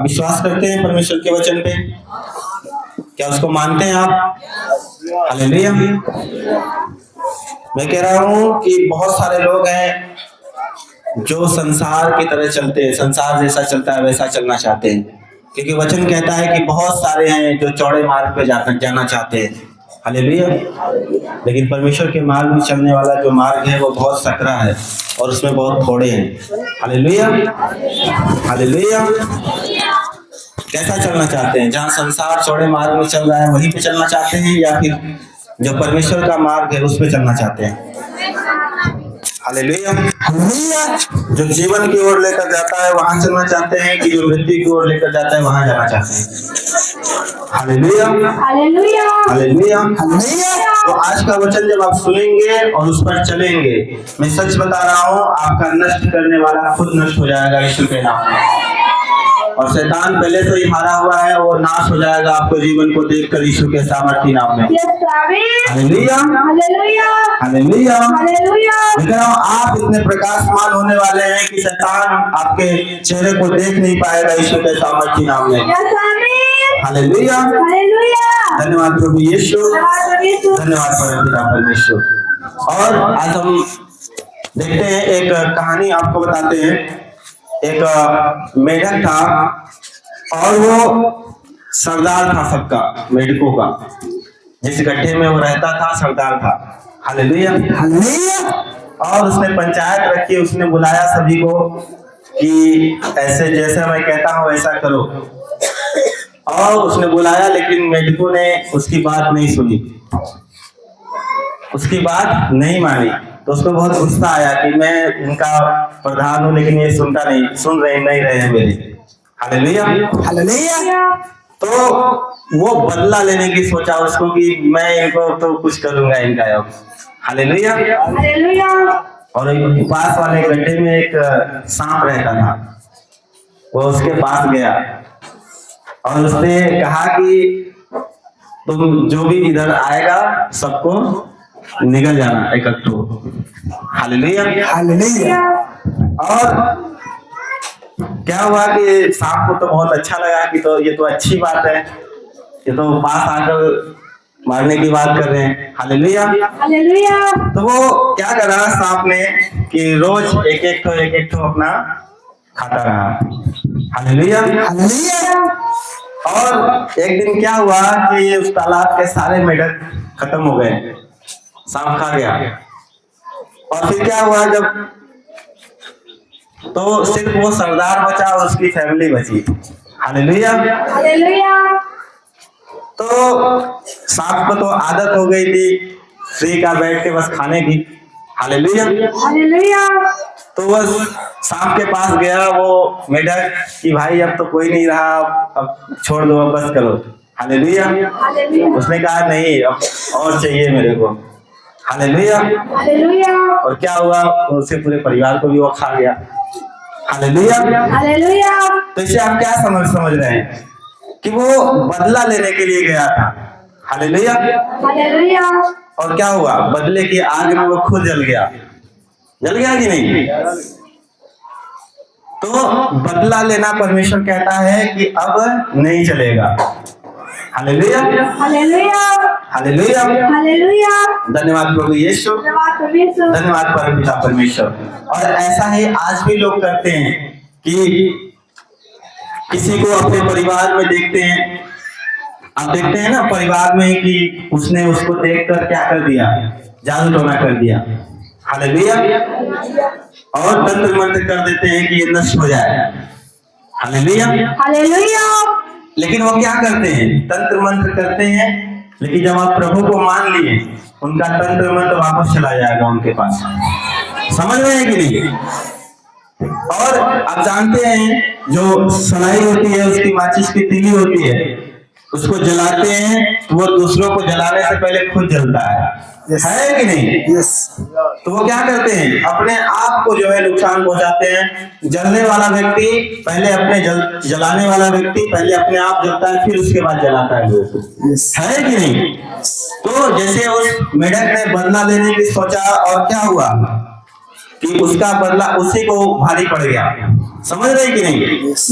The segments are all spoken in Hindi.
विश्वास करते हैं परमेश्वर के वचन पे? क्या उसको मानते हैं आप? हालेलुया। मैं कह रहा हूं कि बहुत सारे लोग हैं जो संसार की तरह चलते हैं, संसार जैसा चलता है वैसा चलना चाहते हैं, क्योंकि वचन कहता है कि बहुत सारे हैं जो चौड़े मार्ग पे जाना चाहते हैं। हालेलुया। लेकिन परमेश्वर के मार्ग में चलने वाला जो मार्ग है वो बहुत सकरा है और उसमें बहुत थोड़े हैं। Hallelujah, hallelujah. कैसा चलना चाहते हैं? जहाँ संसार चौड़े मार्ग में चल रहा है वहीं पे चलना चाहते हैं, या फिर जो परमेश्वर का मार्ग है उस पे चलना चाहते हैं? Hallelujah, hallelujah. जो जीवन की ओर लेकर जाता है वहां चलना चाहते हैं, कि जो मृत्यु की ओर लेकर जाता है वहां जाना चाहते हैं? Hallelujah, hallelujah, hallelujah, hallelujah. तो आज का वचन जब आप सुनेंगे और उस पर चलेंगे, मैं सच बता रहा हूँ, आपका नष्ट करने वाला खुद नष्ट हो जाएगा यीशु के नाम में। और शैतान पहले से ही हारा हुआ है, वो नाश हो जाएगा आपको जीवन को देखकर यीशु के सामर्थी नाम में। Hallelujah, hallelujah, hallelujah, hallelujah. आप इतने प्रकाशमान होने वाले हैं कि शैतान आपके चेहरे को देख नहीं पाएगा यीशु के सामर्थी नाम में। Hallelujah, hallelujah. धन्यवाद प्रभु यीशु, धन्यवाद परमपिता परमेश्वर। और आज हम देखते हैं, एक कहानी आपको बताते हैं। एक मेढक था और वो सरदार था सबका, मेढकों का। जिस गड्ढे में वो रहता था सरदार था। Hallelujah, hallelujah. और उसने पंचायत रखी, उसने बुलाया सभी को कि ऐसे जैसे मैं कहता हूँ वैसा करो। और उसने बुलाया, लेकिन मेढकों ने उसकी बात नहीं सुनी, उसकी बात नहीं मानी। तो उसको बहुत गुस्सा आया कि मैं इनका प्रधान हूं लेकिन ये सुन नहीं रहे हैं मेरी। Hallelujah, hallelujah. तो वो बदला लेने की सोचा उसको कि मैं इनको तो कुछ करूंगा इनका अब। Hallelujah, hallelujah. और एक पास वाले गड्ढे में एक सांप रहता था। वो उसके पास गया और उसने कहा कि तुम जो भी इधर आएगा सबको निकल जाना इकट्ठो। Hallelujah, hallelujah. और क्या हुआ कि सांप को तो बहुत अच्छा लगा कि तो ये तो अच्छी बात है, ये तो पास आकर मारने की बात कर रहे हैं। Hallelujah, hallelujah. तो वो क्या करा सांप ने कि रोज एक एक ठो अपना खाता रहा। Hallelujah, hallelujah. और एक दिन क्या हुआ कि उस तालाब के सारे मेढक खत्म हो गए, सांप खा गया। और फिर क्या हुआ, जब तो सिर्फ वो सरदार बचा और उसकी फैमिली बची। Hallelujah, hallelujah. तो सांप को तो आदत हो गई थी फ्री का बैठ के बस खाने की। Hallelujah, hallelujah. तो बस सांप के पास गया वो मेढक कि भाई अब तो कोई नहीं रहा, अब छोड़ दो, अब बस करो। Hallelujah, hallelujah. उसने कहा नहीं, अब और चाहिए मेरे को। Hallelujah, hallelujah. और क्या हुआ, उसके पूरे परिवार को भी वो खा गया। Hallelujah, hallelujah. तो इसे आप क्या समझ रहे हैं कि वो बदला लेने के लिए गया था। Hallelujah, hallelujah. और क्या हुआ, बदले की आग में वो खुद जल गया कि नहीं? तो बदला लेना परमेश्वर कहता है कि अब नहीं चलेगा। Hallelujah, hallelujah, hallelujah, hallelujah. धन्यवाद प्रभु यीशु, धन्यवाद परमपिता परमेश्वर। और ऐसा ही आज भी लोग करते हैं कि किसी को अपने परिवार में देखते हैं, आप देखते हैं ना परिवार में कि उसने उसको देखकर क्या कर दिया, जादू टोना कर दिया। हालेलुया। और तंत्र मंत्र कर देते हैं कि ये नष्ट हो जाए। Hallelujah, hallelujah. लेकिन वो क्या करते हैं, तंत्र मंत्र करते हैं, लेकिन जब आप प्रभु को मान लिए उनका तंत्र मंत्र वापस चला जाएगा उनके पास। समझ रहे हैं कि नहीं? और आप जानते हैं जो सलाई होती है उसकी माचिस की तीली होती है, उसको जलाते हैं तो वो दूसरों को जलाने से पहले खुद जलता है। है कि नहीं? यस। तो वो क्या करते हैं, अपने आप को जो है नुकसान पहुंचाते हैं। जलने वाला व्यक्ति पहले अपने जलाने वाला व्यक्ति पहले अपने आप जलता है, फिर उसके बाद जलाता है लोगों को। है कि नहीं? तो जैसे उस मेढक ने बदला लेने की सोचा और क्या हुआ, कि उसका बदला उसी को भारी पड़ गया। समझ रहे कि नहीं?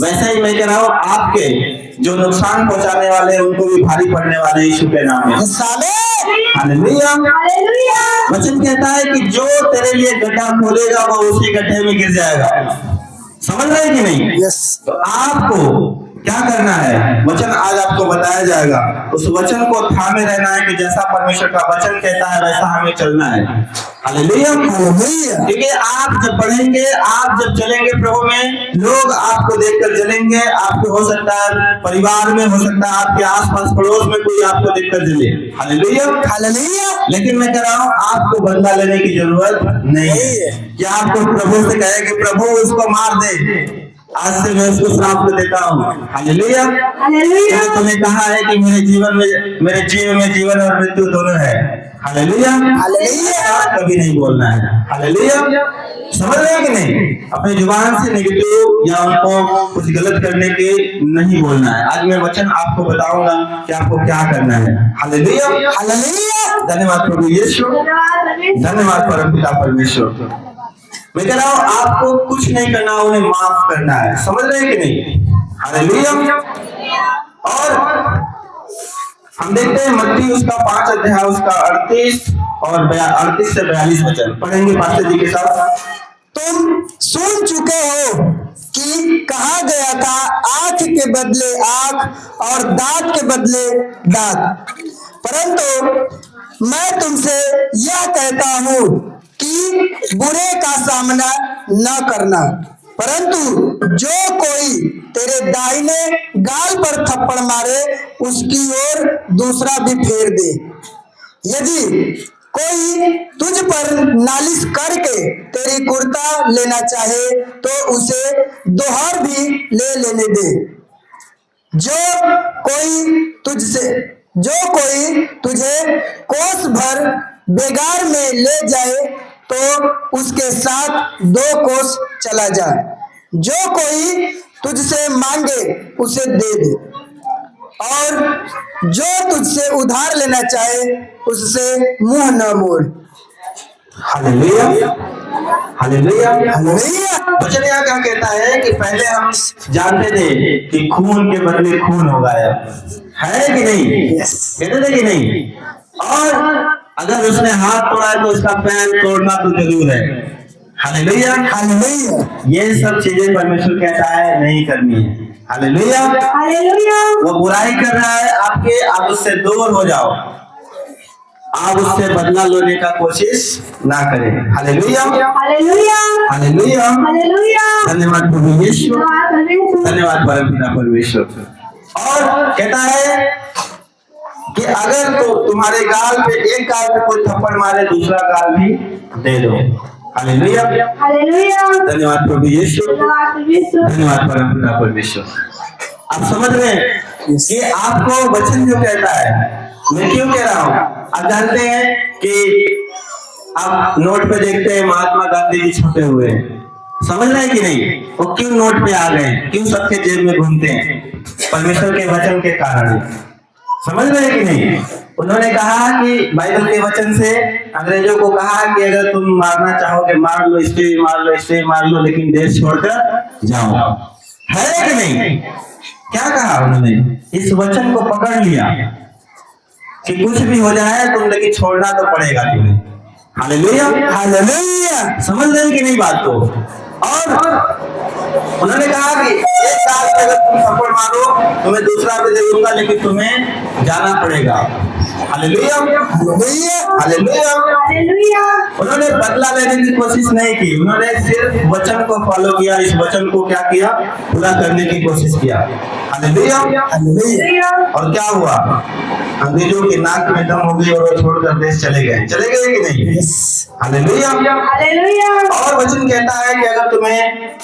वैसे ही मैं कह रहा हूँ, आपके जो नुकसान पहुंचाने वाले हैं उनको भी भारी पड़ने वाले यीशु के नाम में। हालेलुया। वचन कहता है कि जो तेरे लिए गड्ढा खोलेगा वो उसी गड्ढे में गिर जाएगा। समझ रहे कि नहीं? तो आपको क्या करना है, वचन आज आपको बताया जाएगा। उस वचन को थामे रहना है कि जैसा परमेश्वर का वचन कहता है वैसा हमें चलना है। हालेलुया। क्योंकि आप जब बढ़ेंगे, आप जब चलेंगे प्रभु में, लोग आपको देखकर जलेंगे। आपको हो सकता है परिवार में, हो सकता है आपके आसपास पड़ोस में कोई आपको देखकर जले। हालेलुया। लेकिन मैं कह रहा हूँ, आपको बदला लेने की जरूरत नहीं है। क्या आपको प्रभु से कहे कि प्रभु उसको मार दे, आज से मैं उसको श्राप को देता हूँ। हालेलुया। तुमने कहा है कि मेरे जीवन में जीवन और मृत्यु दोनों है। हालेलुया। कभी नहीं बोलना है। हालेलुया। समझ रहे हैं कि नहीं? अपने जुबान से नेगेटिव या उनको कुछ गलत करने के नहीं बोलना है। आज मैं वचन आपको बताऊंगा कि आपको क्या करना है। हालेलुया। धन्यवाद प्रभु यीशु, धन्यवाद परमपिता परमेश्वर। मैं कह रहा हूँ, आपको कुछ नहीं करना, उन्हें माफ करना है। समझ रहे हैं कि नहीं? हालेलुया। और हम देखते हैं मत्ती उसका 5 अध्याय उसका 38 से 42 वचन पढ़ेंगे पास्टर जी के साथ। तुम सुन चुके हो कि कहा गया था, आंख के बदले आंख और दांत के बदले दांत। परंतु मैं तुमसे यह कहता हूँ कि बुरे का सामना न करना, परंतु जो कोई तेरे दाहिने गाल पर थप्पड़ मारे उसकी ओर दूसरा भी फेर दे। यदि कोई तुझ पर नालिश करके तेरी कुर्ता लेना चाहे तो उसे दोहर भी ले लेने दे। जो कोई तुझे कोस भर बेगार में ले जाए तो उसके साथ 2 कोस चला जा। जो कोई तुझसे मांगे उसे दे दे, और जो तुझसे उधार लेना चाहे उससे मुंह न मोड़। हालेलुया। हालेलुया। वचन यहाँ क्या कहता है कि पहले हम जानते थे कि खून के बदले खून होगा, है कि नहीं? कहते थे कि नहीं? और अगर उसने हाथ तोड़ा है तो उसका पैर तोड़ना तो जरूर है। हालेलुया। ये सब चीजें परमेश्वर कहता है नहीं करनी है। हालेलुया। वो बुराई कर रहा है आपके, आप उससे दूर हो जाओ, आप उससे बदला लेने का कोशिश ना करें। हालेलुया। धन्यवाद प्रभु यीशु, धन्यवाद परमपिता परमेश्वर। और कहता है कि अगर तो तुम्हारे गाल पे एक गाल पे कोई थप्पड़ मारे, दूसरा गाल भी दे दो। हालेलुया। धन्यवाद प्रभु यीशु, धन्यवाद परमपिता परमेश्वर। आप समझ रहे हैं कि आपको वचन जो कहता है, मैं क्यों कह रहा हूँ? आप जानते हैं कि आप नोट पे देखते हैं महात्मा गांधी जी छपे हुए हैं। समझ रहे हैं कि नहीं? वो क्यों नोट पे आ गए, क्यों सबके जेब में घूमते हैं? परमेश्वर के वचन के कारण। समझ रहे हैं कि नहीं? उन्होंने कहा कि बाइबल के वचन से अंग्रेजों को कहा कि अगर तुम मारना चाहोगे मार लो, इससे मार लो, इससे मार लो, लेकिन देश छोड़कर जाओ। है कि नहीं? क्या कहा उन्होंने? इस वचन को पकड़ लिया कि कुछ भी हो जाए तुम, लेकिन छोड़ना तो पड़ेगा तुम्हें। हालेलुया। समझ रहे हैं कि नहीं बात को? और उन्होंने कहा कि एक साल में अगर तुम थप्पड़ मारो तुम्हें दूसरा भी दे दूंगा, लेकिन तुम्हें जाना पड़ेगा। हालेलुया। उन्होंने बदला लेने की कोशिश नहीं की, उन्होंने सिर्फ वचन को फॉलो किया, इस वचन को क्या किया? पूरा करने की कोशिश किया। हालेलुया। और क्या हुआ? अंग्रेजों के नाक में दम हो गई और वो छोड़कर देश चले गए कि नहीं? हालेलुया। और वचन कहता है कि अगर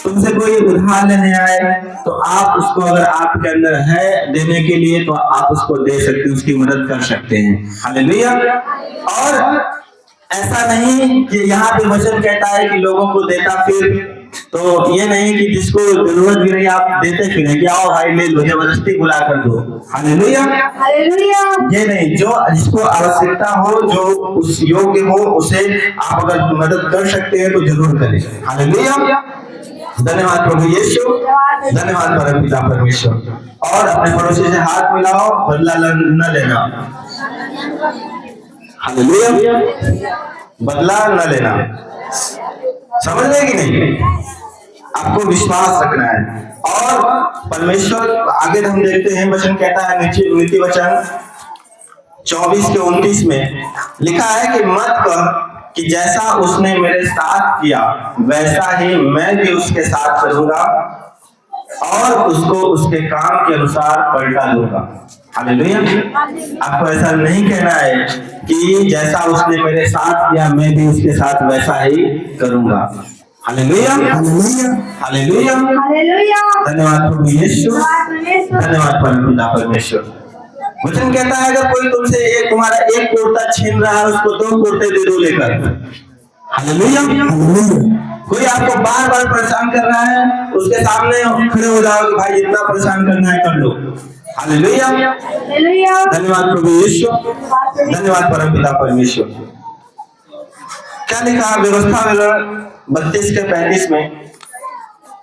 तुमसे कोई उधार लेने आए तो आप उसको, अगर आपके अंदर है देने के लिए, तो आप उसको दे सकते हैं, उसकी मदद कर सकते हैं। हालेलुया। और ऐसा नहीं कि यहाँ पे वचन कहता है कि लोगों को देता फिर तो ये नहीं कि जिसको जरूरत भी नहीं आप देते फिरें कि आओ भाई ले लो, जबरदस्ती बुला कर दो। Hallelujah, hallelujah. ये नहीं, जो जिसको आवश्यकता हो, जो उस योग्य हो, उसे आप अगर मदद कर सकते हैं तो जरूर करें। हालेलुया, धन्यवाद प्रभु यीशु, धन्यवाद परम पिता परमेश्वर। और अपने पड़ोसी से हाथ मिलाओ, बदला न लेना। हालेलुया, बदला न लेना। समझ रहे कि नहीं? आपको विश्वास रखना है। और परमेश्वर आगे हम देखते हैं, वचन कहता है नीति वचन 24 के 29 में लिखा है कि मत कह कि जैसा उसने मेरे साथ किया वैसा ही मैं भी उसके साथ करूंगा और उसको उसके काम के अनुसार पलटा दूंगा। हालेलुया, आपको ऐसा नहीं कहना है कि जैसा उसने मेरे साथ किया मैं भी उसके साथ वैसा ही करूंगा। Hallelujah, hallelujah, hallelujah, hallelujah. धन्यवाद प्रभु यीशु, धन्यवाद परम पिता परमेश्वर। वचन कहता है अगर कोई तुमसे तुम्हारा एक कुर्ता छीन रहा है, उसको 2 कुर्ते दे दो लेकर। हालेलुया, हालेलुया, कोई आपको बार बार परेशान कर रहा है, उसके सामने खड़े हो जाओ कि भाई जितना परेशान करना है कर लो। Hallelujah, hallelujah. धन्यवाद प्रभु यीशु, धन्यवाद परम पिता परमेश्वर। क्या लिखा व्यवस्था 32 के 35 में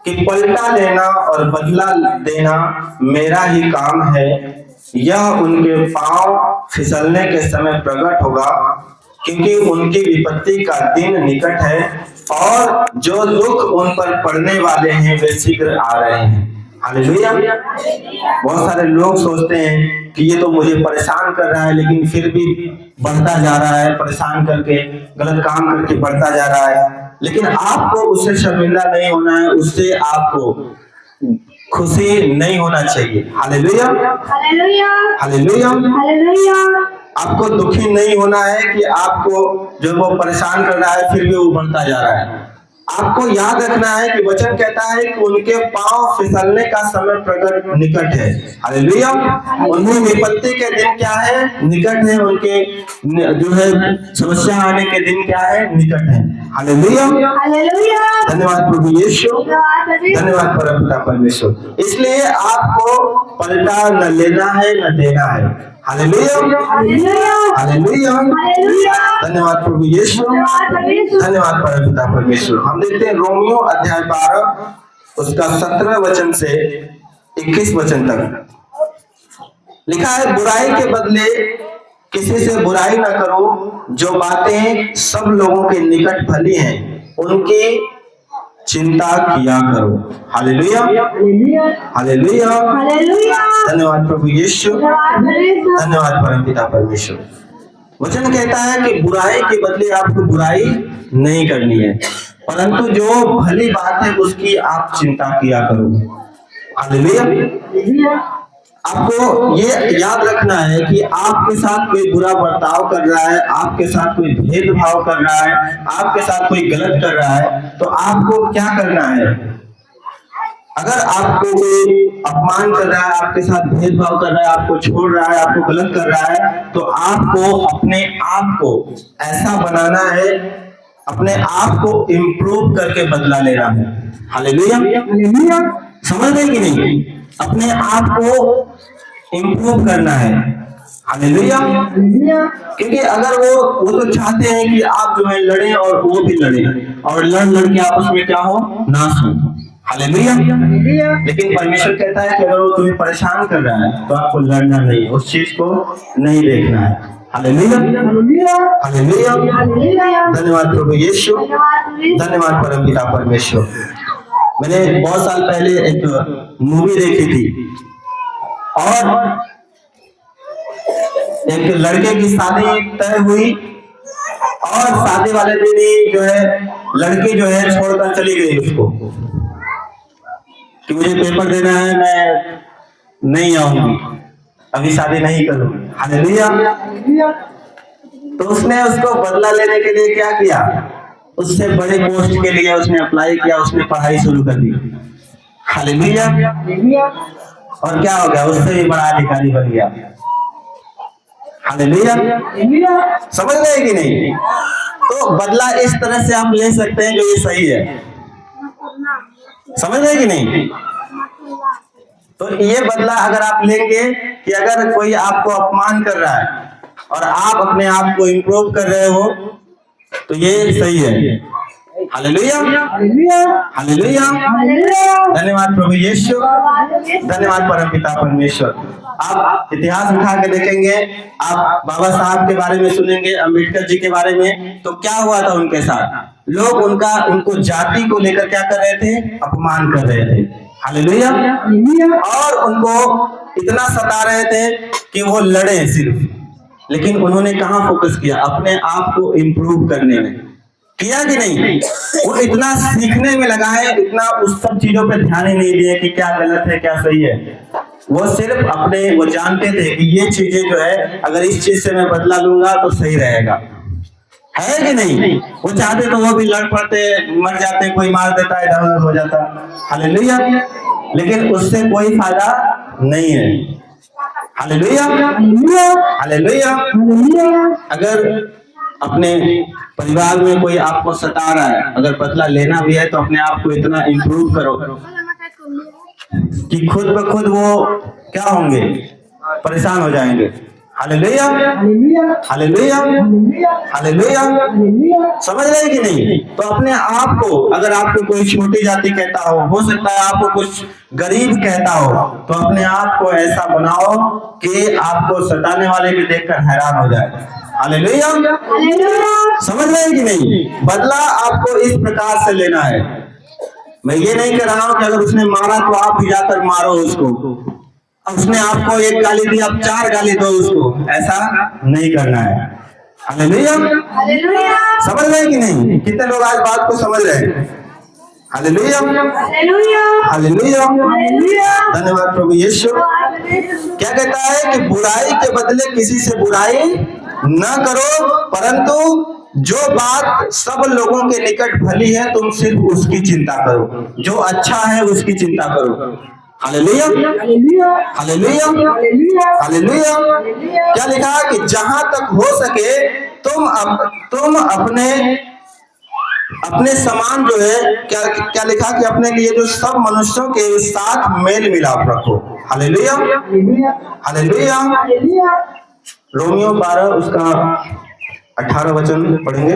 कि पलटा लेना और बदला देना मेरा ही काम है, यह उनके पांव फिसलने के समय प्रकट होगा, क्योंकि उनकी विपत्ति का दिन निकट है और जो दुख उन पर पड़ने वाले हैं वे शीघ्र आ रहे हैं। हालेलुया, बहुत सारे लोग सोचते हैं कि ये तो मुझे परेशान कर रहा है, लेकिन फिर भी बढ़ता जा रहा है, परेशान करके गलत काम करके बढ़ता जा रहा है। लेकिन आपको उससे शर्मिंदा नहीं होना है, उससे आपको खुशी नहीं होना चाहिए। Hallelujah, hallelujah. Hallelujah, hallelujah. आपको दुखी नहीं होना है कि आपको जो वो परेशान कर रहा है फिर भी वो बढ़ता जा रहा है। आपको याद रखना है कि वचन कहता है कि उनके पांव फिसलने का समय प्रकट निकट है। हालेलुया, उनकी विपत्ति के दिन क्या है? निकट है। उनके जो है समस्या आने के दिन क्या है? निकट है। Hallelujah, hallelujah. धन्यवाद प्रभु यीशु, धन्यवाद परम पिता परमेश्वर। इसलिए आपको पलटा न लेना है न देना है। Hallelujah, hallelujah. Hallelujah, hallelujah. धन्यवाद प्रभु यीशु, धन्यवाद परम पिता परमेश्वर। हम देखते हैं रोमियो अध्याय 12 उसका 17 वचन से 21 वचन तक लिखा है, बुराई के बदले किसी से बुराई न करो, जो बातें सब लोगों के निकट भली हैं उनकी चिंता किया करो। Hallelujah, hallelujah, hallelujah. धन्यवाद प्रभु यीशु, धन्यवाद परम पिता परमेश्वर। वचन कहता है कि बुराई के बदले आपको बुराई नहीं करनी है, परंतु जो भली बात है उसकी आप चिंता किया करो। हालेलुया, आपको ये याद रखना है कि आपके साथ कोई बुरा बर्ताव कर रहा है, आपके साथ कोई भेदभाव कर रहा है, आपके साथ कोई गलत कर रहा है, तो आपको क्या करना है? अगर आपको कोई अपमान कर रहा है, आपके साथ भेदभाव कर रहा है, आपको छोड़ रहा है, आपको गलत कर रहा है, तो आपको अपने आप को ऐसा बनाना है, अपने आप को इम्प्रूव करके बदला लेना है। हालेलुया, समझ रहे कि नहीं? अपने आप को इम्प्रूव करना है। हालेलुया, क्योंकि अगर वो तो चाहते हैं कि आप जो है लड़े और वो भी लड़े और लड़ के आपस में क्या हो? नाश हो। हालेलुया, लेकिन परमेश्वर कहता है कि अगर वो तुम्हें परेशान कर रहा है तो आपको लड़ना नहीं, उस चीज को नहीं देखना है। हालेलुया, हालेलुया, धन्यवाद प्रभु यीशु, धन्यवाद परम पिता परमेश्वर। मैंने बहुत साल पहले एक मूवी देखी थी और एक लड़के की शादी तय हुई और शादी वाले दिन ही जो है लड़की जो है छोड़कर चली गई उसको कि मुझे पेपर देना है, मैं नहीं आऊंगी, अभी शादी नहीं करूंगी। हालेलुया, तो उसने उसको बदला लेने के लिए क्या किया? उससे बड़े पोस्ट के लिए उसने अप्लाई किया, उसने पढ़ाई शुरू कर दी। हालेलुया, और क्या हो गया? उससे भी बड़ा अधिकारी बन गया। हालेलुया, समझ गए कि नहीं? तो बदला इस तरह से आप ले सकते हैं जो ये सही है। समझ रहे कि नहीं? तो ये बदला अगर आप लेंगे कि अगर कोई आपको अपमान कर रहा है और आप अपने आप को इम्प्रूव कर रहे हो, तो ये सही है। हालेलुया, हालेलुया, धन्यवाद प्रभु यीशु, धन्यवाद परमपिता परमेश्वर। आप इतिहास उठा के देखेंगे, आप बाबा साहब के बारे में सुनेंगे, अम्बेडकर जी के बारे में, तो क्या हुआ था उनके साथ? लोग उनको जाति को लेकर क्या कर रहे थे? अपमान कर रहे थे। हालेलुया, और उनको इतना सता रहे थे कि वो लड़े सिर्फ, लेकिन उन्होंने कहाँ फोकस किया? अपने आप को इम्प्रूव करने में। किया कि नहीं? वो इतना सीखने में लगा है, इतना उस सब चीजों पे ध्यान ही नहीं दिए कि क्या गलत है क्या सही है। वो सिर्फ वो जानते थे कि ये चीजें जो है, अगर इस चीज से मैं बदला लूंगा तो सही रहेगा, है कि नहीं? वो चाहते तो वो भी लड़ पड़ते, मर जाते, कोई मार देता, इधर उधर हो जाता। हालेलुया, लेकिन उससे कोई फायदा नहीं है। Hallelujah, hallelujah. अगर अपने परिवार में कोई आपको सता रहा है, अगर बदला लेना भी है, तो अपने आप को इतना इम्प्रूव करो कि खुद ब खुद वो क्या होंगे? परेशान हो जाएंगे। Hallelujah, hallelujah, hallelujah. समझ रहे कि नहीं? तो अपने आप को, अगर आपको कोई छोटी जाति कहता हो सकता है आपको कुछ गरीब कहता हो, तो अपने आप को ऐसा बनाओ कि आपको सताने वाले भी देखकर हैरान हो जाए। हालेलुया, समझ रहे हैं कि नहीं? बदला आपको इस प्रकार से लेना है। मैं ये नहीं कह रहा हूं कि अगर उसने मारा तो आप भी जाकर मारो उसको, उसने आपको एक गाली दी आप 4 गाली दो उसको, ऐसा नहीं करना है। हालेलुया, समझ रहे हैं कि नहीं? कितने लोग आज बात को समझ रहे हैं? हालेलुया, हालेलुया, धन्यवाद प्रभु यीशु। क्या कहता है कि बुराई के बदले किसी से बुराई न करो, परंतु जो बात सब लोगों के निकट भली है तुम सिर्फ उसकी चिंता करो, जो अच्छा है उसकी चिंता करो। Hallelujah, hallelujah, hallelujah. क्या लिखा कि जहां तक हो सके तुम अपने समान जो है, क्या लिखा कि अपने लिए जो सब मनुष्यों के साथ मेल मिलाप रखो। Hallelujah, hallelujah. रोमियो 12 उसका 18 वचन पढ़ेंगे।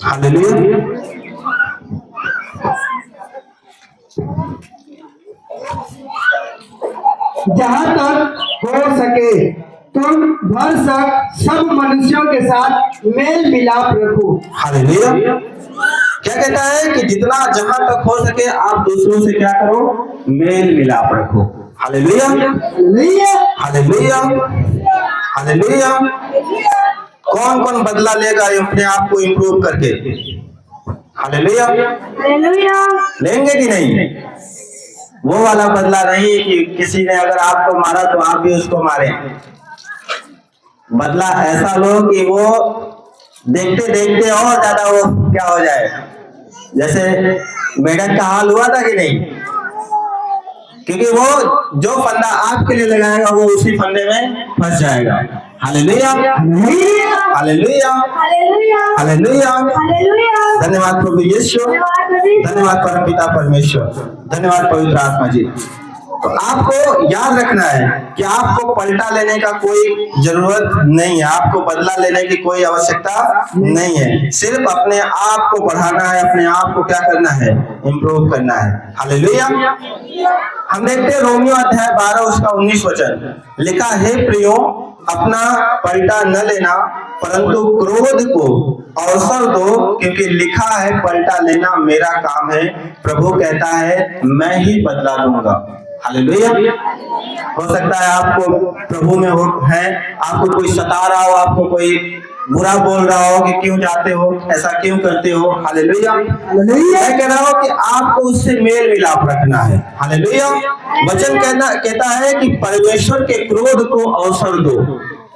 हालेलुया, जहां तक हो सके तुम भरसक सब मनुष्यों के साथ मेल मिलाप रखो। हालेलुया। क्या कहता है कि जितना जहां तक हो सके आप दूसरों से क्या करो? मेल मिलाप रखो। Hallelujah, hallelujah, hallelujah. कौन कौन बदला लेगा अपने आप को इम्प्रूव करके? हालेलुया, लेंगे कि नहीं? वो वाला बदला नहीं कि किसी ने अगर आपको मारा तो आप भी उसको मारे। बदला ऐसा लो कि वो देखते देखते और ज्यादा वो क्या हो जाए, जैसे मेढक का हाल हुआ था कि नहीं? क्योंकि वो जो फंदा आपके लिए लगाएगा वो उसी फंदे में फंस जाएगा। Hallelujah, hallelujah, hallelujah. धन्यवाद प्रभु यीशु, धन्यवाद परमपिता परमेश्वर, धन्यवाद पवित्र आत्मा जी। तो आपको याद रखना है कि आपको पलटा लेने का कोई जरूरत नहीं है, आपको बदला लेने की कोई आवश्यकता नहीं है। सिर्फ अपने आप को बढ़ाना है, अपने आप को क्या करना है? इम्प्रूव करना है। हालेलुया। हम देखते हैं रोमियो अध्याय 12 उसका 19 वचन लिखा है, प्रियो अपना पलटा न लेना परंतु क्रोध को अवसर दो, क्योंकि लिखा है पलटा लेना मेरा काम है, प्रभु कहता है मैं ही बदला दूंगा। हालेलुया। हो सकता है आपको प्रभु में है, आपको कोई सता रहा हो, आपको कोई बुरा बोल रहा हो कि क्यों जाते हो, ऐसा क्यों करते हो। हालेलुया। मैं कह रहा हूं कि आपको उससे मेल मिलाप रखना है। हालेलुया। वचन कहता है कि परमेश्वर के क्रोध को अवसर दो।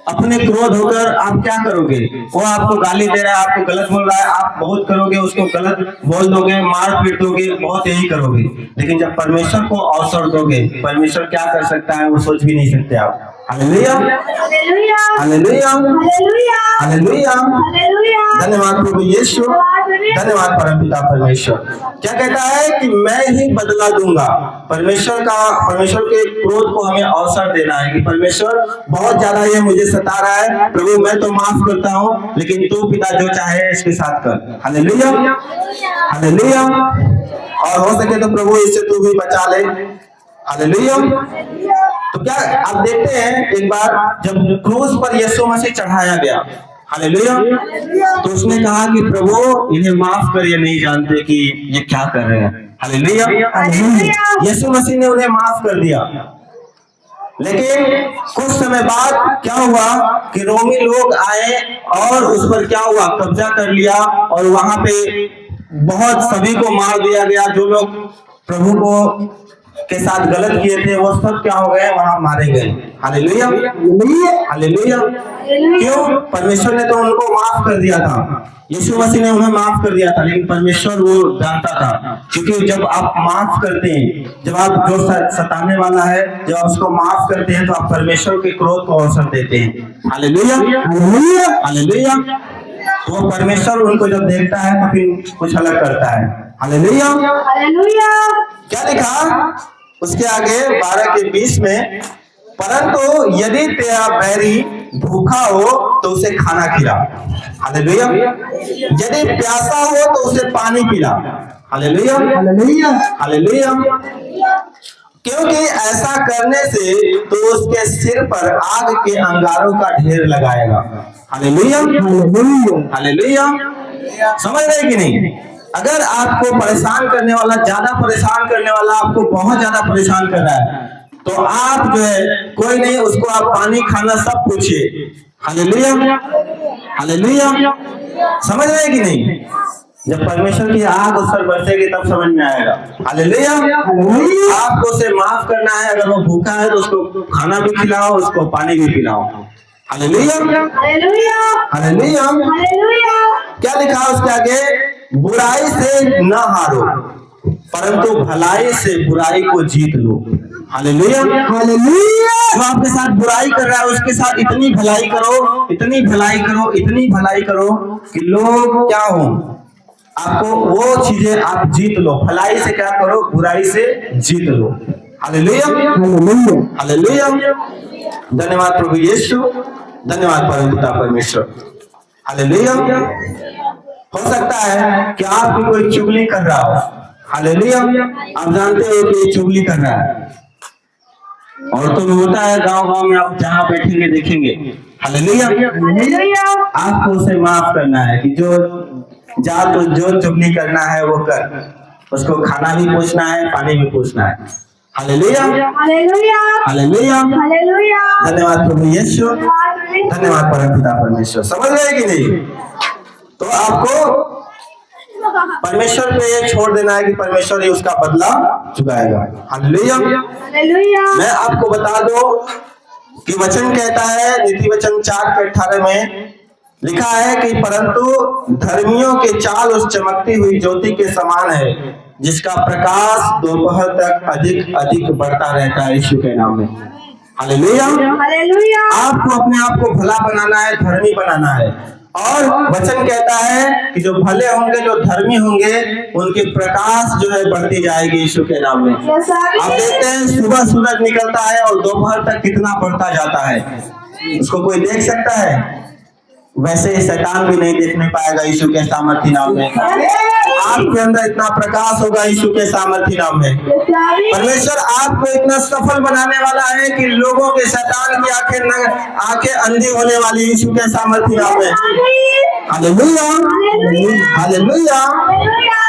अपने क्रोध होकर आप क्या करोगे? वो आपको गाली दे रहा है, आपको गलत बोल रहा है, आप बहुत करोगे, उसको गलत बोल दोगे, मार पीट दोगे, बहुत यही करोगे। लेकिन जब परमेश्वर को अवसर दोगे, परमेश्वर क्या कर सकता है वो सोच भी नहीं सकते आप। Hallelujah, hallelujah hallelujah, hallelujah hallelujah. Hallelujah धन्यवाद प्रभु यीशु, धन्यवाद परमपिता परमेश्वर। क्या कहता है कि मैं ही बदला दूंगा। परमेश्वर के क्रोध को हमें अवसर देना है कि परमेश्वर बहुत ज्यादा ये मुझे सता रहा है, प्रभु मैं तो माफ करता हूँ, लेकिन तू पिता जो चाहे इसके साथ कर। Hallelujah, hallelujah. और हो सके तो प्रभु इससे तू भी बचा ले। हालेलुया। तो क्या आप देखते हैं, एक बार जब क्रूस पर यीशु मसीह चढ़ाया गया, हालेलुया, तो उसने कहा कि प्रभु इन्हें माफ कर, ये नहीं जानते कि ये क्या कर रहे हैं। हालेलुया। यीशु मसीह ने उन्हें माफ कर दिया। लेकिन कुछ समय बाद क्या हुआ कि रोमी लोग आए और उस पर क्या हुआ, कब्जा कर लिया, और वहां पे बहुत सभी को मार दिया गया। जो लोग प्रभु को के साथ गलत किए थे वो सब क्या हो गए, वहां मारे गए। Hallelujah, hallelujah. क्यों? परमेश्वर ने तो उनको माफ कर दिया था, यीशु मसीह ने उन्हें माफ कर दिया था, लेकिन परमेश्वर वो जानता था, क्योंकि जब आप माफ करते हैं, जब आप जो सताने वाला है, जब आप उसको माफ करते हैं, तो आप परमेश्वर के क्रोध को अवसर देते हैं। Hallelujah, hallelujah, hallelujah. तो परमेश्वर उनको जब देखता है तो फिर कुछ अलग करता है। Hallelujah, hallelujah. क्या लिखा उसके आगे 12:20 में, परंतु यदि तेरा बैरी भूखा हो तो उसे खाना खिला। हालेलुया। यदि प्यासा हो तो उसे पानी पिला। Hallelujah, hallelujah, hallelujah. क्योंकि ऐसा करने से तो उसके सिर पर आग के अंगारों का ढेर लगाएगा। Hallelujah, hallelujah, hallelujah. समझ रहे कि नहीं? अगर आपको परेशान करने वाला, ज्यादा परेशान करने वाला आपको बहुत ज्यादा परेशान कर रहा है, तो आप जो है कोई नहीं, उसको आप पानी खाना सब पूछिए। Hallelujah, hallelujah. समझ रहे कि नहीं? जब परमेश्वर की आग उस पर बरसेगी तब समझ में आएगा। Hallelujah, hallelujah. आपको उसे माफ करना है, अगर वो भूखा है तो उसको खाना भी खिलाओ, उसको पानी भी पिलाओ। Hallelujah, hallelujah, hallelujah, hallelujah. क्या लिखा उसके आगे? बुराई से न हारो, परंतु भलाई से बुराई को जीत लो। Hallelujah, hallelujah. जो आपके साथ बुराई कर रहा है उसके साथ इतनी भलाई करो, इतनी भलाई करो, इतनी भलाई करो कि लोग क्या हो, आपको वो चीजें आप जीत लो। भलाई से क्या करो, बुराई से जीत लो। Hallelujah, hallelujah, hallelujah. धन्यवाद प्रभु यीशु, धन्यवाद परमपिता परमेश्वर। हालेलुया। हो सकता है कि आपकी कोई चुगली कर रहा हो। हालेलुया। आप जानते हो कि ये चुगली कर रहा है, और तो होता है गांव-गांव में, आप जहां बैठेंगे देखेंगे। Hallelujah, hallelujah. आपको उसे माफ करना है कि जो चुगली करना है वो कर, उसको खाना भी पूछना है, पानी भी पूछना है। Hallelujah, hallelujah, hallelujah, hallelujah. धन्यवाद प्रभु यीशु, धन्यवाद परमपिता परमेश्वर। समझ रहे कि नहीं? तो आपको परमेश्वर पे ये छोड़ देना है कि परमेश्वर ही उसका बदला चुकाएगा। Hallelujah, hallelujah. मैं आपको बता दूं कि वचन कहता है, नीति वचन 4:18 में लिखा है कि परंतु धर्मियों के चाल उस चमकती हुई ज्योति के समान है, जिसका प्रकाश दोपहर तक अधिक अधिक बढ़ता रहता है, यीशु के नाम में। Hallelujah, hallelujah. आपको अपने आप को भला बनाना है, धर्मी बनाना है, और वचन कहता है कि जो भले होंगे, जो धर्मी होंगे, उनकी प्रकाश जो है बढ़ती जाएगी यीशु के नाम में। आप देखते हैं सुबह सूरज निकलता है और दोपहर तक कितना बढ़ता जाता है, उसको कोई देख सकता है? वैसे शैतान भी नहीं देखने पाएगा यीशु के सामर्थ्य नाम में। आपके अंदर इतना प्रकाश होगा यीशु के सामर्थ्य नाम में। परमेश्वर आपको इतना सफल बनाने वाला है कि लोगों के, शैतान की आंखें अंधी होने वाली यीशु के सामर्थ्य नाम में। Hallelujah, hallelujah.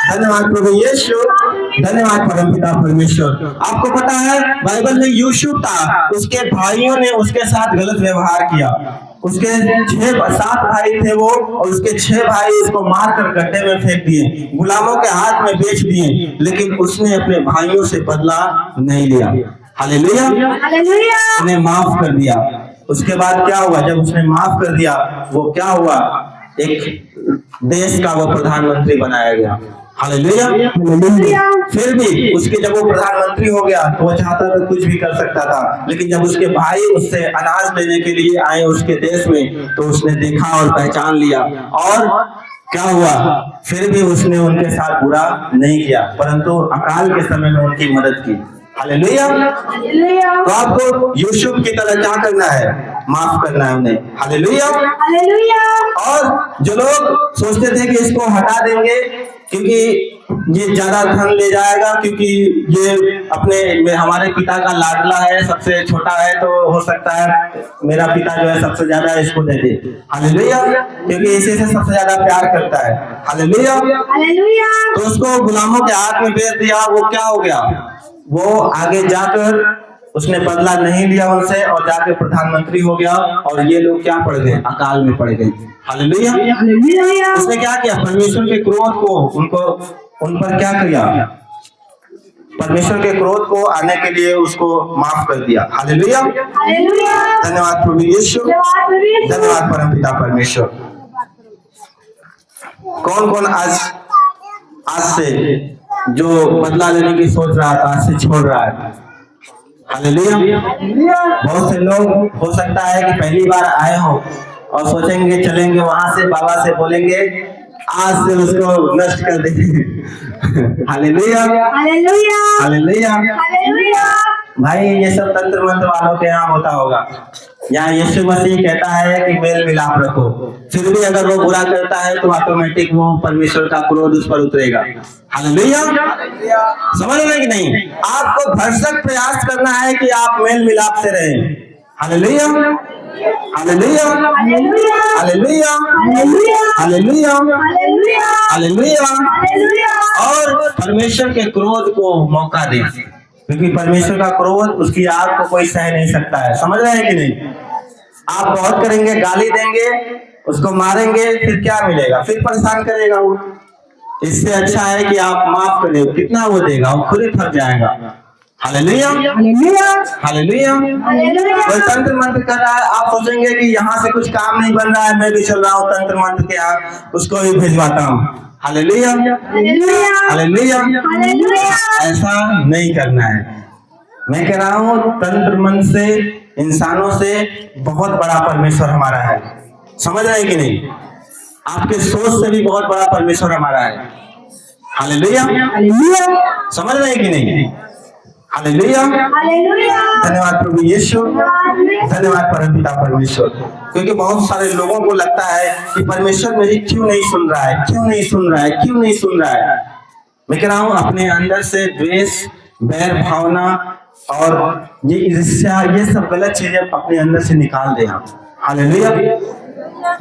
धन्यवाद प्रभु यीशु, धन्यवाद परमपिता परमेश्वर। आपको पता है बाइबल में यूसुफ था, उसके भाइयों ने उसके साथ गलत व्यवहार किया। उसके 7 भाई थे वो, और उसके 6 भाई उसको मारकर गड्ढे में फेंक दिए, गुलामों के हाथ में बेच दिए, लेकिन उसने अपने भाइयों से बदला नहीं लिया। Hallelujah, hallelujah. उन्हें माफ कर दिया। उसके बाद क्या हुआ? जब उसने माफ कर दिया, वो क्या हुआ? एक देश का वो प्रधानमंत्री बनाया गया। हालेलुया। हालेलुया। फिर भी उसके जब वो प्रधानमंत्री हो गया तो वो चाहता था कुछ भी कर सकता था, लेकिन जब उसके भाई उससे अनाज लेने के लिए आए उसके देश में तो उसने देखा और पहचान लिया, और क्या हुआ, फिर भी उसने उनके साथ बुरा नहीं किया, परंतु अकाल के समय में उनकी मदद की। हालेलुया। हालेलुया। तो आपको यूसुफ की तरह क्या करना है, माफ करना है उन्हें। हालेलुया। हालेलुया। और जो लोग सोचते थे कि इसको हटा देंगे क्योंकि ये ज्यादा धन ले जाएगा, क्योंकि ये अपने हमारे पिता का लाडला है, सबसे छोटा है, तो हो सकता है मेरा पिता जो है सबसे ज्यादा इसको दे दे। हालेलुया। क्योंकि इसी से सबसे ज्यादा प्यार करता है। हालेलुया। हालेलुया। तो उसको गुलामों के हाथ में बेच दिया। वो क्या हो गया, वो आगे जाकर उसने बदला नहीं लिया उनसे और जाकर प्रधानमंत्री हो गया, और ये लोग क्या पड़ गए, अकाल में पड़ गए। हालेलुया। हालेलुया। उसने क्या किया, परमेश्वर के क्रोध को उन पर क्या किया, परमेश्वर के क्रोध को आने के लिए उसको माफ कर दिया। हालेलुया। हालेलुया। धन्यवाद प्रभु यीशु, धन्यवाद परमपिता परमेश्वर। कौन कौन आज से जो बदला लेने की सोच रहा था, आज से छोड़ रहा है। हालेलुया। बहुत से लोग हो सकता है कि पहली बार आए हो और सोचेंगे चलेंगे वहां से बाबा से बोलेंगे आज से उसको नष्ट कर देंगे। हालेलुया। हालेलुया। हालेलुया। हालेलुया। भाई ये सब तंत्र मंत्र वालों के यहाँ होता होगा। यहाँ यीशु मसीह कहता है कि मेल मिलाप रखो, फिर भी अगर वो बुरा करता है तो ऑटोमेटिक वो परमेश्वर का क्रोध उस पर उतरेगा। हालेलुया। समझ रहे कि नहीं, आपको भरसक प्रयास करना है कि आप मेल मिलाप से रहें। Hallelujah. Hallelujah. Hallelujah. Hallelujah. Hallelujah. Hallelujah. Hallelujah. Hallelujah. Hallelujah. और परमेश्वर के क्रोध को मौका दें, क्योंकि परमेश्वर का क्रोध, उसकी आग को कोई सह नहीं सकता है। समझ रहे हैं कि नहीं, आप बहुत करेंगे, गाली देंगे, उसको मारेंगे, फिर क्या मिलेगा, फिर परेशान करेगा वो। इससे अच्छा है कि आप माफ करें, कितना वो देगा, वो खुद ही थक जाएगा। हालेलुया। हालेलुया। हालेलुया। हालेलुया। कोई तंत्र मंत्र कर रहा है, आप सोचेंगे कि यहाँ से कुछ काम नहीं बन रहा है, मैं भी चल रहा हूँ तंत्र मंत्र के यहाँ, उसको भी भिजवाता हूँ। हालेलुया। हालेलुया। हालेलुया। हालेलुया। ऐसा नहीं करना है। मैं कह रहा हूँ तंत्र मंत्र से, इंसानों से बहुत बड़ा परमेश्वर हमारा है। समझ रहे हैं कि नहीं, आपके सोच से भी बहुत बड़ा परमेश्वर हमारा है। हालेलुया। हालेलुया। समझ रहे हैं कि नहीं। हालेलुया। हालेलुया। धन्यवाद प्रभु यीशु, धन्यवाद परमपिता परमेश्वर। क्योंकि बहुत सारे लोगों को लगता है कि परमेश्वर मेरी क्यों नहीं सुन रहा है, क्यों नहीं सुन रहा है, क्यों नहीं सुन रहा है। मैं कह रहा हूँ अपने अंदर से द्वेष, बैर भावना और ये ईर्ष्या, ये सब गलत चीजें अपने अंदर से निकाल दें आप। हालेलुया।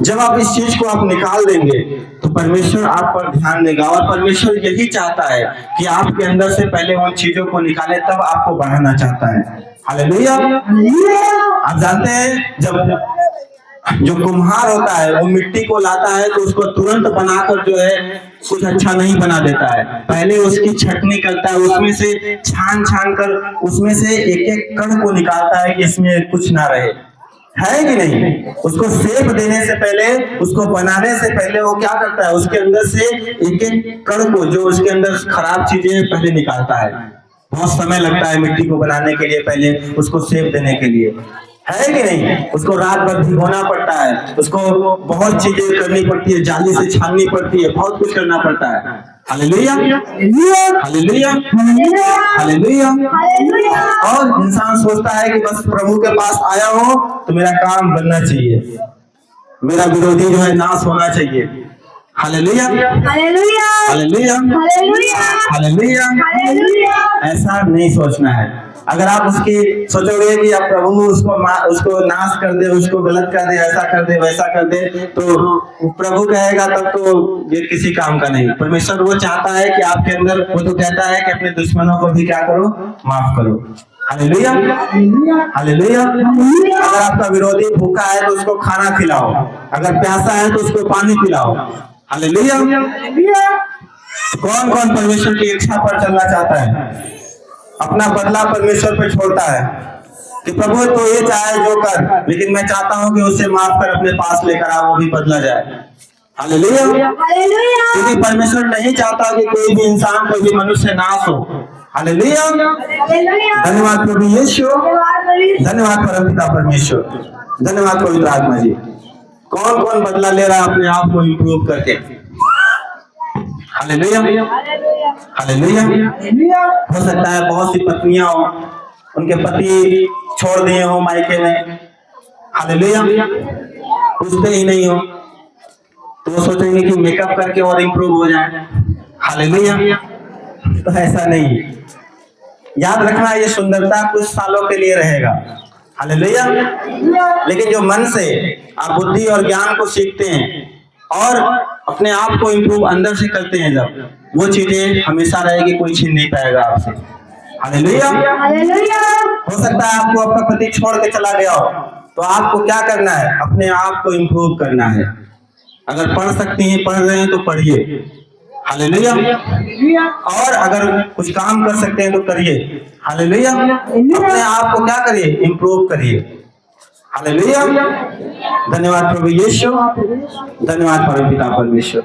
जब आप इस चीज को आप निकाल देंगे तो परमेश्वर आप पर ध्यान देगा, और परमेश्वर यही चाहता है कि आपके अंदर से पहले उन चीजों को निकाले, तब आपको बढ़ाना चाहता है। हालेलुया। आप जानते हैं जब जो कुम्हार होता है वो मिट्टी को लाता है तो उसको तुरंत बनाकर जो है कुछ अच्छा नहीं बना देता है, पहले उसकी छटनी करता है, उसमें से छान छान कर उसमें से एक एक कण को निकालता है कि इसमें कुछ ना रहे, है कि नहीं। उसको शेप देने से पहले, उसको बनाने से पहले वो क्या करता है, उसके अंदर से एक एक कण को, जो उसके अंदर खराब चीजें पहले निकालता है। बहुत समय लगता है मिट्टी को बनाने के लिए, पहले उसको शेप देने के लिए, है कि नहीं। उसको रात भर भिगोना पड़ता है, उसको बहुत चीजें करनी पड़ती है, जाली से छाननी पड़ती है, बहुत कुछ करना पड़ता है। हालेलुया। हालेलुया। हालेलुया। और इंसान सोचता है कि बस प्रभु के पास आया हो तो मेरा काम बनना चाहिए, मेरा विरोधी जो है नाश होना चाहिए। Hallelujah. Hallelujah. Hallelujah. Hallelujah. Hallelujah. ऐसा नहीं सोचना है। अगर आप उसकी सोचोगे कि आप प्रभु उसको नाश कर दे, उसको गलत कर दे, ऐसा कर दे, वैसा कर दे, तो प्रभु कहेगा तब तो ये किसी काम का नहीं। परमेश्वर वो चाहता है कि आपके अंदर, वो तो कहता है कि अपने दुश्मनों को भी क्या करो, माफ करो। हालेलुया। हालेलुया। अगर आपका विरोधी भूखा है तो उसको खाना खिलाओ, अगर प्यासा है तो उसको पानी पिलाओ। हालेलुया। कौन कौन परमेश्वर की इच्छा पर चलना चाहता है, अपना बदला परमेश्वर पे छोड़ता है कि प्रभु तो ये चाहे जो कर, लेकिन मैं चाहता हूं कि उसे माफ कर अपने पास लेकर आ, वो भी बदला जाए। हालेलुया। हालेलुया। क्योंकि परमेश्वर नहीं चाहता कि कोई भी इंसान, कोई भी मनुष्य नाश हो। हालेलुया। हालेलुया। धन्यवाद प्रभु यीशु, धन्यवाद परमपिता परमेश्वर, धन्यवाद पवित्र आत्मा जी। कौन कौन बदला ले रहा है अपने आप को इम्प्रूव करके? Hallelujah, hallelujah. हो सकता है बहुत सी पत्नियां हो, उनके पति छोड़ दिए हो मायके में, हालेलुया, पूछते ही नहीं हो, तो वो सोचेंगे कि मेकअप करके और इम्प्रूव हो जाए। हालेलुया। तो ऐसा नहीं, याद रखना ये सुंदरता कुछ सालों के लिए रहेगा। हालेलुया। लेकिन जो मन से आप बुद्धि और ज्ञान को सीखते हैं और अपने आप को इम्प्रूव अंदर से करते हैं, जब वो चीजें हमेशा रहेगी, कोई छीन नहीं पाएगा आपसे। हालेलुया। हालेलुया। हो सकता है आपको आपका पति छोड़ के चला गया हो, तो आपको क्या करना है? अपने आप को इम्प्रूव करना है। अगर पढ़ सकती हैं, पढ़ रहे हैं तो पढ़िए। हालेलुया। और अगर कुछ काम कर सकते हैं तो करिए। हालेलुया। अपने आप को क्या करिए? इम्प्रूव करिए। हालेलुया। धन्यवाद प्रभु यीशु, धन्यवाद परमपिता परमेश्वर।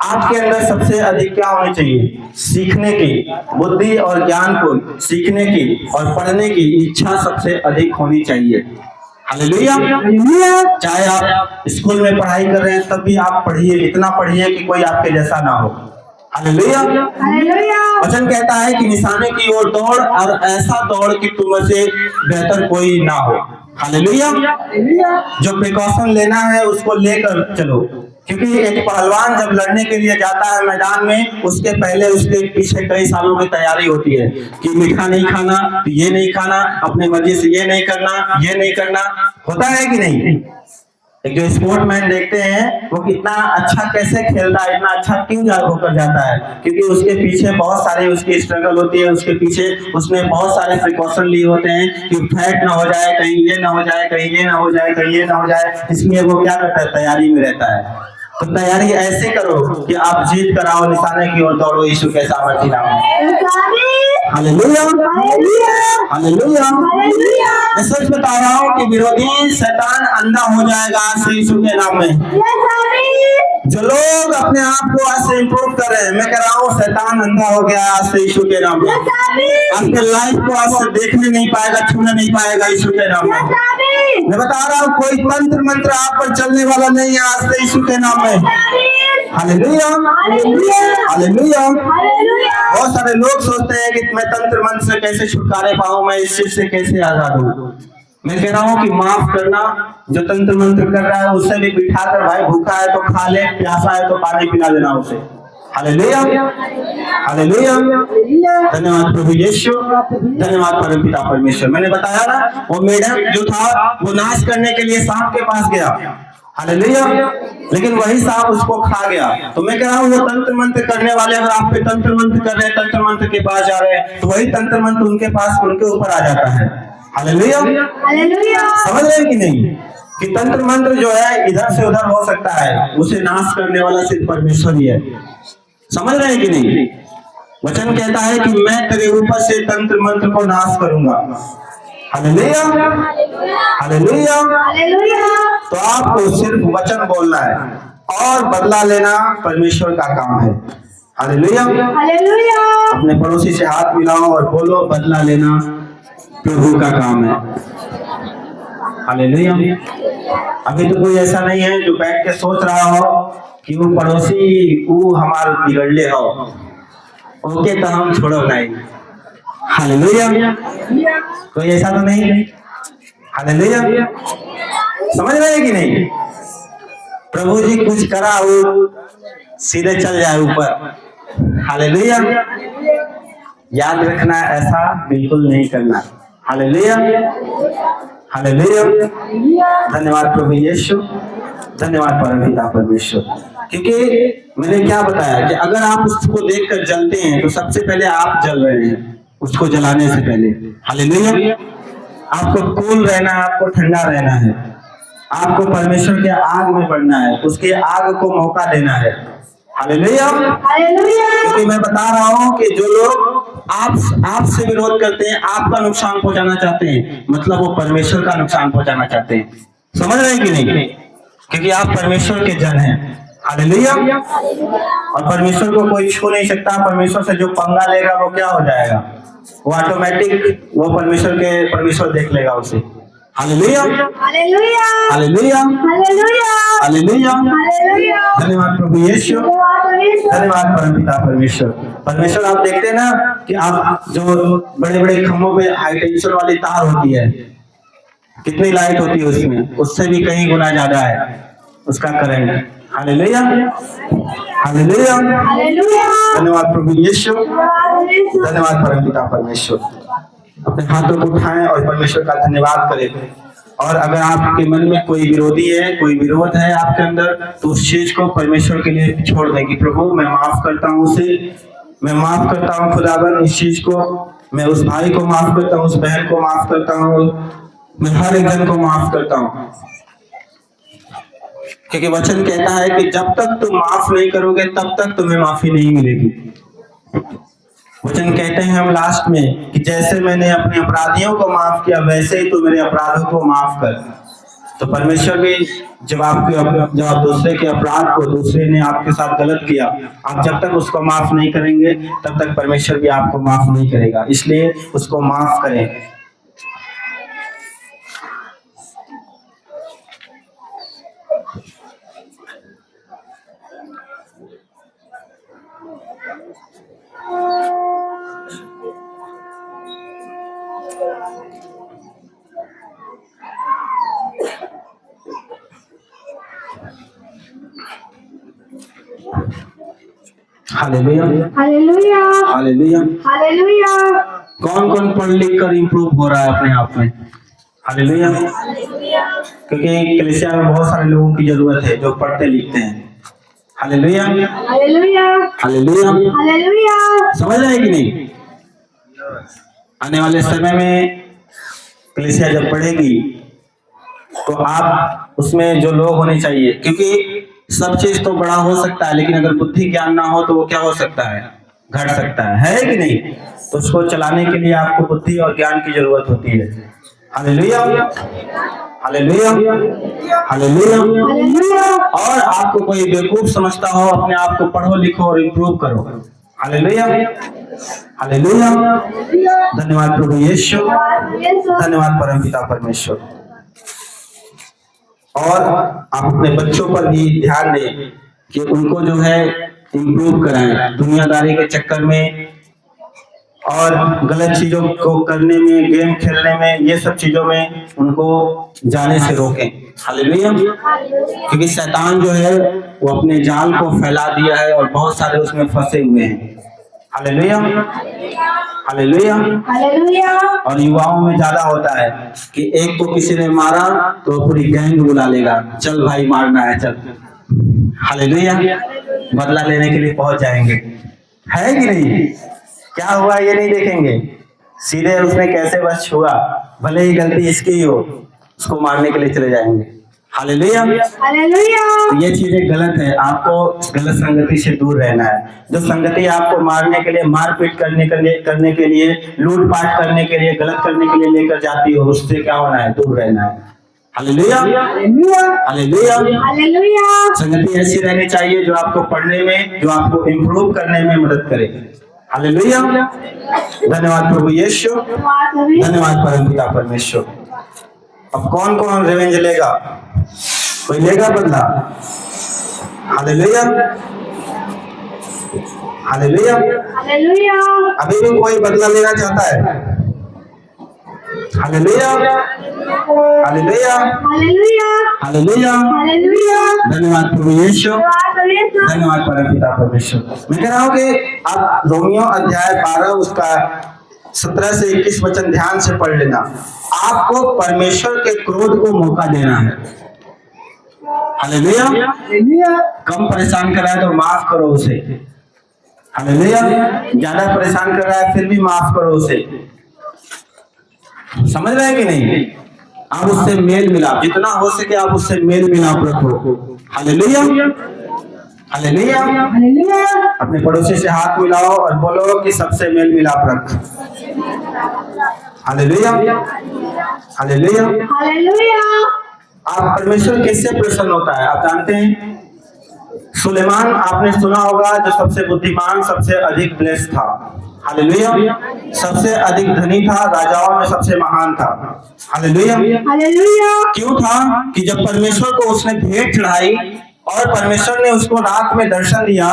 आपके अंदर सबसे अधिक क्या होनी चाहिए? सीखने की, बुद्धि और ज्ञान को सीखने की और पढ़ने की इच्छा सबसे अधिक होनी चाहिए। हालेलुया। चाहे आप स्कूल में पढ़ाई कर रहे हैं तब भी आप पढ़िए, इतना पढ़िए कि कोई आपके जैसा ना हो। हालेलुया। हालेलुया। वचन कहता है कि निशाने की ओर दौड़, और ऐसा दौड़ कि तुम से बेहतर कोई ना हो। हालेलुया। जो प्रिकॉशन लेना है उसको लेकर चलो, क्योंकि एक पहलवान जब लड़ने के लिए जाता है मैदान में, उसके पहले उसके पीछे कई सालों की तैयारी होती है कि मीठा नहीं खाना, ये नहीं खाना, अपने मर्जी से ये नहीं करना, ये नहीं करना, होता है कि नहीं? एक जो स्पोर्टमैन देखते हैं वो कितना अच्छा कैसे खेलता है, इतना अच्छा क्यों होकर जाता है? क्योंकि उसके पीछे बहुत सारी उसकी स्ट्रगल होती है, उसके पीछे उसने बहुत सारे प्रिकॉशन लिए होते हैं कि फैट ना हो जाए, कहीं ये ना हो जाए, कहीं ये ना हो जाए, कहीं ये ना हो जाए। इसलिए वो क्या करता है? तैयारी में रहता है। तो तैयारी ऐसे करो कि आप जीत कर आओ, निशाने की ओर दौड़ो यीशु के सामर्थ्य नाम में। हालेलुया। हालेलुया। मैं सच बता रहा हूँ कि विरोधी शैतान अंधा हो जाएगा आज से यीशु के नाम में। जो लोग अपने आप को आज से इम्प्रूव कर रहे हैं, मैं कह रहा हूँ शैतान अंधा हो गया आज से यीशु के नाम में। आपके लाइफ को आज से देखने नहीं पाएगा, छूने नहीं पाएगा यीशु के नाम में। मैं बता रहा हूँ कोई तंत्र मंत्र आप पर चलने वाला नहीं है आज से यीशु के नाम में। हालेलुया। हालेलुया। बहुत सारे लोग सोचते हैं कि मैं तंत्र मंत्र से कैसे छुटकारे पाऊं, मैं इस चीज से कैसे आजाद हूं। मैं कह रहा हूं कि माफ करना, जो तंत्र मंत्र कर रहा है उससे भी बिठा कर, भाई भूखा है तो खा ले, प्यासा है तो पानी पिला देना उसे। हालेलुया। हालेलुया। धन्यवाद प्रभु यीशु, धन्यवाद परमपिता परमेश्वर। मैंने बताया ना, वो मेढक जो था वो नाश करने के लिए सांप के पास गया। हालेलुया। लेकिन वही सांप उसको खा गया। तो मैं कह रहा हूँ वो तंत्र मंत्र करने वाले अगर आप पे तंत्र मंत्र कर रहे हैं, तंत्र मंत्र के पास जा रहे हैं, तो वही तंत्र मंत्र उनके पास, उनके ऊपर आ जाता है। हालेलुया। समझ रहे हैं कि नहीं? कि तंत्र मंत्र जो है इधर से उधर हो सकता है, उसे नाश करने वाला सिर्फ परमेश्वर ही है। समझ रहे हैं कि नहीं? वचन कहता है कि मैं तेरे ऊपर से तंत्र मंत्र को नाश करूंगा। हालेलुया। हालेलुया। तो आपको सिर्फ वचन बोलना है और बदला लेना परमेश्वर का काम है। हालेलुया। अपने पड़ोसी से हाथ मिलाओ और बोलो, बदला लेना प्रभु का काम है। हालेलुया। अभी तो कोई ऐसा नहीं है जो बैठ के सोच रहा हो कि वो पड़ोसी वो हमारे बिगड़ले हो, ओके तो हम छोड़ो नहीं। हालेलुया। कोई ऐसा तो नहीं है। हालेलुया। समझ रहे हैं कि नहीं? प्रभु जी कुछ करा वो सीधे चल जाए ऊपर। हालेलुया। याद रखना, ऐसा बिल्कुल नहीं करना। हालेलुया। हालेलुया। धन्यवाद प्रभु यीशु, धन्यवाद परमपिता परमेश्वर। क्योंकि मैंने क्या बताया कि अगर आप उसको देखकर जलते हैं तो सबसे पहले आप जल रहे हैं उसको जलाने से पहले। हालेलुया। आपको कूल रहना है, आपको ठंडा रहना है, आपको परमेश्वर के आग में बढ़ना है, उसके आग को मौका देना है। हालेलुया। क्योंकि मैं बता रहा हूँ कि जो लोग आपसे विरोध करते हैं, आपका नुकसान पहुंचाना चाहते हैं, मतलब वो परमेश्वर का नुकसान पहुंचाना चाहते हैं। समझ रहे हैं कि नहीं? क्योंकि आप परमेश्वर के जन हैं। हालेलुया। और परमेश्वर को कोई छू नहीं सकता। परमेश्वर से जो पंगा लेगा वो क्या हो जाएगा, वो ऑटोमेटिक वो परमेश्वर देख लेगा उसे। Hallelujah, hallelujah, hallelujah, hallelujah, hallelujah. Hallelujah. धन्यवाद प्रभु यीशु, धन्यवाद परमपिता परमेश्वर। परमेश्वर आप देखते हैं ना कि आप जो बड़े बड़े खंभों पे हाई टेंशन वाली तार होती है, कितनी लाइट होती है उसमें, उससे भी कहीं गुना ज्यादा है उसका करंट। Hallelujah, hallelujah, hallelujah. धन्यवाद प्रभु यीशु, धन्यवाद परमपिता परमेश्वर। अपने हाथों को उठाएं और परमेश्वर का धन्यवाद करें। और अगर आपके मन में कोई विरोधी है, कोई विरोध है आपके अंदर, तो उस चीज को परमेश्वर के लिए छोड़ दें कि प्रभु मैं माफ करता हूँ उसे, मैं माफ करता हूँ खुदावन इस चीज को, मैं उस भाई को माफ करता हूँ, उस बहन को माफ करता हूँ, मैं हर एक जन को माफ करता हूँ। क्योंकि वचन कहता है कि जब तक तुम माफ नहीं करोगे तब तक तुम्हें माफी नहीं मिलेगी। वचन कहते हैं हम लास्ट में कि जैसे मैंने अपने अपराधियों को माफ किया वैसे ही तू मेरे अपराधों को माफ कर। तो परमेश्वर भी जब आप दूसरे के अपराध को, दूसरे ने आपके साथ गलत किया, आप जब तक उसको माफ नहीं करेंगे तब तक परमेश्वर भी आपको माफ नहीं करेगा। इसलिए उसको माफ करें। Hallelujah, hallelujah, hallelujah. हालेलुया। कौन कौन पढ़ लिख कर इम्प्रूव हो रहा है अपने आप में? हालेलुया। क्योंकि कलीसिया में बहुत सारे लोगों की जरूरत है जो पढ़ते लिखते हैं। Hallelujah, hallelujah, hallelujah. हालेलुया। समझ रहे हैं कि नहीं? आने वाले समय में कलीसिया जब पढ़ेगी तो आप उसमें जो लोग होने चाहिए, क्योंकि सब चीज तो बड़ा हो सकता है लेकिन अगर बुद्धि ज्ञान ना हो तो वो क्या हो सकता है, घट सकता है कि नहीं? तो उसको चलाने के लिए आपको बुद्धि और ज्ञान की जरूरत होती है। Hallelujah, hallelujah, hallelujah. हालेलुया। और आपको कोई बेवकूफ समझता हो, अपने आप को पढ़ो लिखो और इम्प्रूव करो। Hallelujah, hallelujah. धन्यवाद प्रभु यीशु, धन्यवाद परमपिता परमेश्वर। और आप अपने बच्चों पर भी ध्यान दें कि उनको जो है इम्प्रूव कराएं। दुनियादारी के चक्कर में और गलत चीजों को करने में, गेम खेलने में, ये सब चीजों में उनको जाने से रोकें। हालेलुया। क्योंकि शैतान जो है वो अपने जाल को फैला दिया है और बहुत सारे उसमें फंसे हुए हैं। Hallelujah, hallelujah, hallelujah. और युवाओं में ज्यादा होता है कि एक को किसी ने मारा तो पूरी गैंग बुला लेगा, चल भाई मारना है चल। हालेलुया, बदला लेने के लिए पहुंच जाएंगे, है कि नहीं? क्या हुआ ये नहीं देखेंगे, सीधे उसने कैसे बस छुआ, भले ही गलती इसकी ही हो, उसको मारने के लिए चले जाएंगे। Hallelujah, hallelujah. तो ये चीजें गलत है। आपको गलत संगति से दूर रहना है। जो संगति आपको मारने के लिए, मारपीट करने के लिए, लूटपाट करने के लिए, गलत करने के लिए लेकर जाती हो, उससे क्या होना है, दूर रहना है। Hallelujah, hallelujah. हालेलुया। संगति ऐसी रहनी चाहिए जो आपको पढ़ने में, जो आपको इम्प्रूव करने में मदद करे। हालेलुया, धन्यवाद प्रभु यीशु, धन्यवाद परमपिता परमेश्वर। अब कौन कौन रिवेंज लेगा? कोई लेगा बदला? Hallelujah, hallelujah. हालेलुया। अभी भी कोई बदला लेना चाहता है? Hallelujah, hallelujah, hallelujah. Hallelujah. Hallelujah. धन्यवाद प्रभु यीशु, धन्यवाद परमपिता परमेश्वर। मैं कह रहा हूँ कि आप रोमियो अध्याय 12 उसका 17 से 21 वचन ध्यान से पढ़ लेना। आपको परमेश्वर के क्रोध को मौका देना है। हालेलुया, कम परेशान कर रहा है तो माफ करो उसे। हालेलुया, ज्यादा परेशान कर रहा है फिर भी माफ करो उसे। समझ रहे हैं कि नहीं? आप उससे मेल मिलाप, जितना हो सके आप उससे मेल मिलाप रखो। Hallelujah, hallelujah. अपने पड़ोसी से हाथ मिलाओ और बोलो कि सबसे मेल मिलाप रख। Hallelujah, hallelujah. हालेलुया। आप परमेश्वर किससे प्रसन्न होता है आप जानते हैं? सुलेमान आपने सुना होगा जो सबसे बुद्धिमान, सबसे अधिक ब्लेस्ड था। हालेलुया। सबसे अधिक धनी था, राजाओं में सबसे महान था। हालेलुया। हालेलुया। क्यों था कि जब परमेश्वर को उसने भेंट चढ़ाई और परमेश्वर ने उसको रात में दर्शन दिया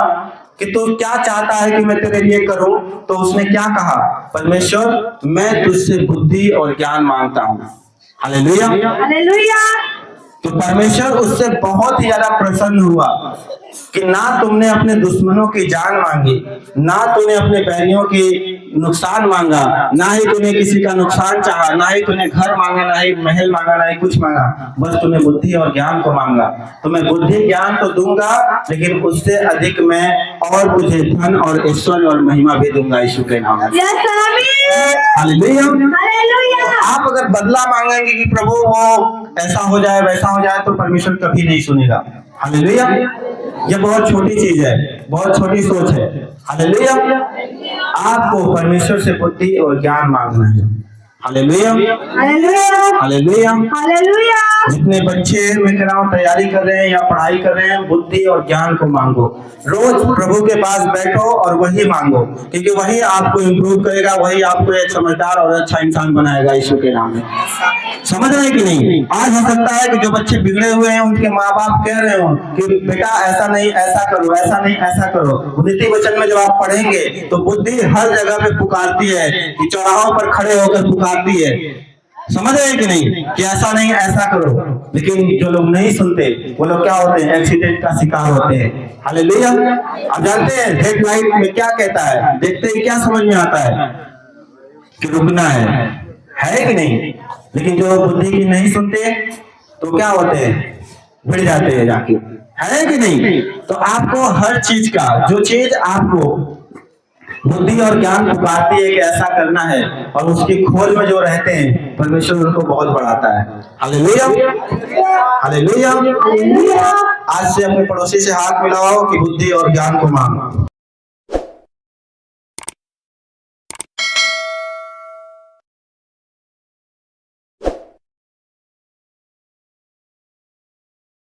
कि तू क्या चाहता है कि मैं तेरे लिए करूं, तो उसने क्या कहा, परमेश्वर मैं तुझसे बुद्धि और ज्ञान मांगता हूं। हालेलुया। हालेलुया। तो परमेश्वर उससे बहुत ही ज्यादा प्रसन्न हुआ कि ना तुमने अपने दुश्मनों की जान मांगी, ना तूने अपने बैरियों की नुकसान मांगा, ना ही तूने किसी का नुकसान चाहा, ना ही तूने घर मांगा, ना ही महल मांगा, ना ही कुछ मांगा, बस तूने बुद्धि और ज्ञान को मांगा। तो मैं बुद्धि ज्ञान तो दूंगा, लेकिन उससे अधिक मैं और तुझे धन और ऐश्वर्य और महिमा भी दूंगा यीशु के नाम में। हालेलुया। हालेलुया। आप अगर बदला मांगेंगे कि प्रभु वो ऐसा हो जाए वैसा हो जाए, तो परमेश्वर कभी नहीं सुनेगा। हालेलुया। ये बहुत छोटी चीज है, बहुत छोटी सोच है। हालेलुया। आपको परमेश्वर से बुद्धि और ज्ञान मांगना है। हालेलुया। हालेलुया। हालेलुया। हालेलुया। जितने बच्चे मैं कह रहा हूँ तैयारी कर रहे हैं या पढ़ाई कर रहे हैं, बुद्धि और ज्ञान को मांगो। रोज प्रभु के पास बैठो और वही मांगो, क्योंकि वही आपको इम्प्रूव करेगा, वही आपको एक समझदार और अच्छा इंसान बनाएगा यीशु के नाम में। समझ रहे हैं कि नहीं? आज हो सकता है कि जो बच्चे बिगड़े हुए हैं उनके माँ बाप कह रहे हो कि बेटा ऐसा नहीं ऐसा करो, ऐसा नहीं ऐसा करो। नीति वचन में जब आप पढ़ेंगे तो बुद्धि हर जगह पे पुकारती है कि चौराहों पर खड़े होकर पुकारती है। समझ रहे हैं कि नहीं कि ऐसा नहीं ऐसा करो, लेकिन जो लोग नहीं सुनते वो लोग क्या होते हैं, एक्सीडेंट का शिकार होते हैं। हालेलुया। आप जानते हैं हेडलाइट में क्या कहता है, देखते ही क्या समझ में आता है कि रुकना है कि नहीं? लेकिन जो बुद्धि की नहीं सुनते तो क्या होते हैं, भिड़ जाते हैं जाके, है कि नहीं? तो आपको हर चीज का, जो चीज आपको बुद्धि और ज्ञान पुकारती है कि ऐसा करना है, और उसकी खोज में जो रहते हैं परमेश्वर उनको बहुत बढ़ाता है। हालेलुया। हालेलुया। हालेलुया। आज से अपने पड़ोसी से हाथ मिलाओ कि बुद्धि और ज्ञान को मांगो।